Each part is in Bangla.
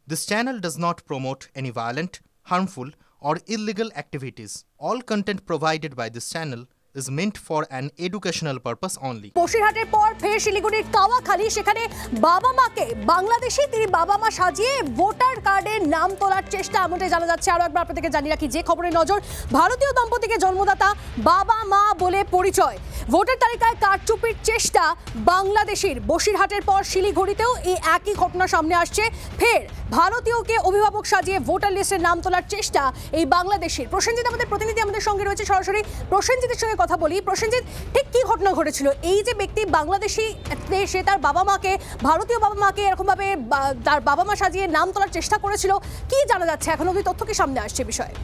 This channel does not promote any violent, harmful, or illegal activities. All content provided by this channel is meant for an educational purpose only. বসিরহাটের পর ফের শিলিগুড়ির কাওয়াখালী, সেখানে বাবা মাকে বাংলাদেশি তিনি বাবা মা সাজিয়ে ভোটার কার্ডের নাম তোলার চেষ্টা, এমনটাই জানা যাচ্ছে। আরো একবার আপনাদেরকে জানিয়ে রাখি যে খবরে নজর, ভারতীয় দম্পতিকে জন্মদাতা বাবা মা বলে পরিচয়, ভোটার তালিকায় কারচুপির চেষ্টা বাংলাদেশির। বসিরহাটের পর শিলিগুড়িতেও এই একই ঘটনা সামনে আসছে। ফের ভারতীয়কে অভিভাবক সাজিয়ে ভোটার লিস্টের নাম তোলার চেষ্টা এই বাংলাদেশির। প্রসেনজিৎ আমাদের প্রতিনিধি আমাদের সঙ্গে রয়েছে সরাসরি। প্রসেনজিতের সঙ্গে কথা বলি। প্রসেনজিৎ, ঠিক কি ঘটনা ঘটেছিল? এই যে ব্যক্তি বাংলাদেশি, সে তার বাবা মাকে, ভারতীয় বাবা মাকে এরকমভাবে তার বাবা মা সাজিয়ে নাম তোলার চেষ্টা করেছিল, কি জানা যাচ্ছে এখন অবধি? তথ্য কি সামনে আসছে বিষয়ে?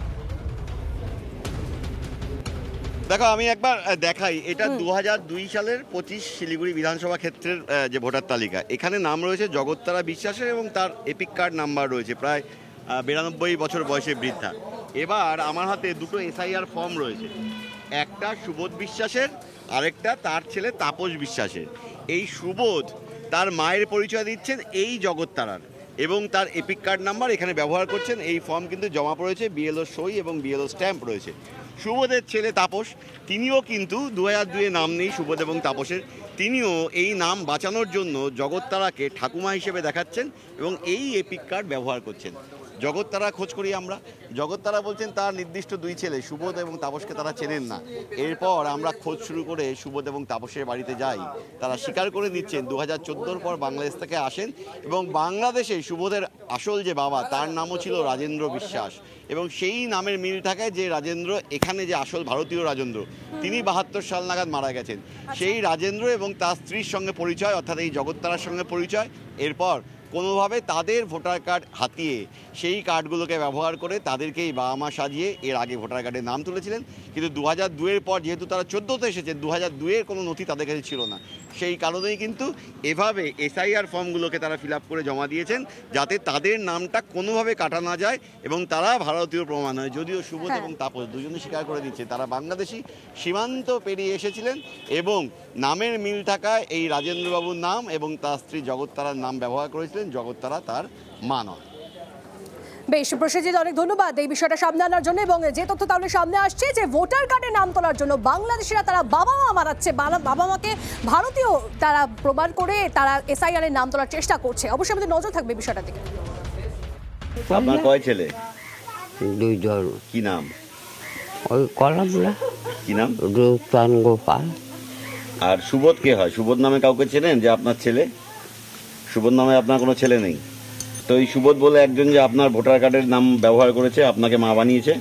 দেখো, আমি একবার দেখাই। এটা 2002 সালের 25 শিলিগুড়ি বিধানসভা ক্ষেত্রের যে ভোটার তালিকা। এখানে নাম রয়েছে জগত্তারা বিশ্বাসের এবং তার এপিক কার্ড নাম্বার রয়েছে প্রায় 92 বছর বয়সে বৃদ্ধা। এবার আমার হাতে দুটো এসআইআর ফর্ম রয়েছে, একটা সুবোধ বিশ্বাসের, আরেকটা তার ছেলে তাপস বিশ্বাসের। এই সুবোধ তার মায়ের পরিচয় দিচ্ছেন এই জগত্তারার এবং তার এপিক কার্ড নাম্বার এখানে ব্যবহার করছেন। এই ফর্ম কিন্তু জমা পড়েছে, বিএলও সই এবং বিএলও স্ট্যাম্প রয়েছে। সুবোধের ছেলে তাপস, তিনিও কিন্তু 2002-এ নাম নেই সুবোধ এবং তাপসের, তিনিও এই নাম বাঁচানোর জন্য জগত্তারাকে ঠাকুমা হিসেবে দেখাচ্ছেন এবং এই এপিক কার্ড ব্যবহার করছেন। জগত্তারা খোঁজ করি আমরা, জগত্তারা বলছেন তার নির্দিষ্ট দুই ছেলে সুবোধ এবং তাপসকে তারা চেনেন না। এরপর আমরা খোঁজ শুরু করে সুবোধ এবং তাপসের বাড়িতে যাই। তারা স্বীকার করে নিচ্ছেন 2014-র পর বাংলাদেশ থেকে আসেন এবং বাংলাদেশে সুবোধের আসল যে বাবা তার নামও ছিল রাজেন্দ্র বিশ্বাস এবং সেই নামের মিল থাকায় যে রাজেন্দ্র এখানে যে আসল ভারতীয় রাজেন্দ্র, তিনি 72 সাল নাগাদ মারা গেছেন। সেই রাজেন্দ্র এবং তার স্ত্রীর সঙ্গে পরিচয়, অর্থাৎ এই জগত্তারার সঙ্গে পরিচয়। এরপর কোনোভাবে তাদের ভোটার কার্ড হাতিয়ে সেই কার্ডগুলোকে ব্যবহার করে তাদেরকেই বাবা মা সাজিয়ে এর আগে ভোটার কার্ডে নাম তুলেছিলেন। কিন্তু 2002-এর পর যেহেতু তারা 14-তে এসেছে, 2002-এর কোনো নথি তাদের কাছে ছিল না, সেই কারণেই কিন্তু এভাবে এসআইআর ফর্মগুলোকে তারা ফিল আপ করে জমা দিয়েছেন যাতে তাদের নামটা কোনোভাবে কাটা না যায় এবং তারা ভারতীয় প্রমাণ হয়। যদিও সুবোধ এবং তাপস দুজনে স্বীকার করে দিচ্ছে তারা বাংলাদেশি, সীমান্ত পেরিয়ে এসেছিলেন এবং নামের মিল থাকায় এই রাজেন্দ্রবাবুর নাম এবং তার স্ত্রী জগত্তারার নাম ব্যবহার করেছিলেন। জগত্তারা তার মা নয়। বেশ প্রসেনজিৎ, অনেক ধন্যবাদ এই বিষয়টা সামনে আনার জন্য। এবং যে তথ্য তাহলে সামনে আসছে যে ভোটার কার্ডে নাম তোলার জন্য বাংলাদেশিরা তারা বাবা মা মারাচ্ছে, বাবা মাকে ভারতীয় তারা প্রমাণ করে তারা এসআইআর এর নাম তোলার চেষ্টা করছে। অবশ্যই আমাদের নজর থাকবে বিষয়টার দিকে। আপনার কয় ছেলে? দুইজন। কি নাম? ওই কলামলা। কি নাম? রূপচান গোপাল। আর সুবোধ কে হয়? সুবোধ নামে কাউকে চেনেন যে আপনার ছেলে? সুবোধ নামে আপনার কোনো ছেলে নেই। তো এই সুবোধ বলে একজন যে আপনার ভোটার কার্ডের নাম ব্যবহার করেছে, আপনাকে মা বানিয়েছে?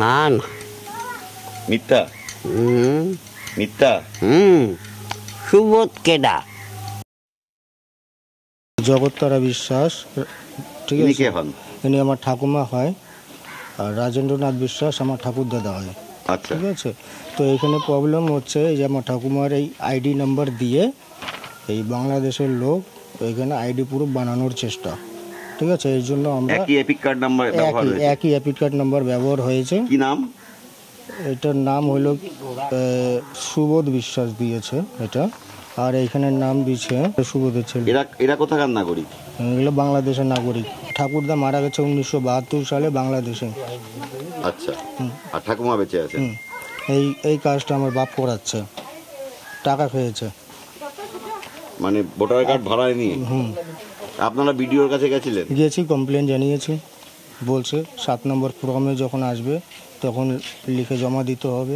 না না, মিথ্যা? মিথ্যা? সুবোধ কেডা? জগত্তারা বিশ্বাস, ঠিক আছে, ইনি আমার ঠাকুমা হয়। আর রাজেন্দ্রনাথ বিশ্বাস আমার ঠাকুর দাদা হয়। আচ্ছা, ঠিক আছে। তো এখানে প্রবলেম হচ্ছে যে আমার ঠাকুমার এই আইডি নাম্বার দিয়ে এই বাংলাদেশের লোক এখানে আইডি প্রুফ বানানোর চেষ্টা, ঠিক আছে। এই জন্য আমরা একই এপিক কার্ড নাম্বার ব্যবহার হয়েছে। কি নাম? এটার নাম হলো সুবোধ বিশ্বাস দিয়েছে এটা, আর এইখানের নাম দিয়েছে সুবোধের ছেলে। এরা কোথাকার নাগরিক? এগুলো বাংলাদেশের নাগরিক। ঠাকুরদা মারা গেছে 1972 সালে বাংলাদেশে। আচ্ছা, আর ঠাকুমা বেঁচে আছে? এই কাজটা আমার বাপ করাচ্ছে, টাকা খেয়েছে। মানে ভোটার কার্ড ভাড়ায় নিয়ে? আপনারা বিডিওর কাছে গেছিলেন? গিয়েছি, কমপ্লেন জানিয়েছি। বলছে 7 নম্বর ফর্মে যখন আসবে তখন লিখে জমা দিতে হবে।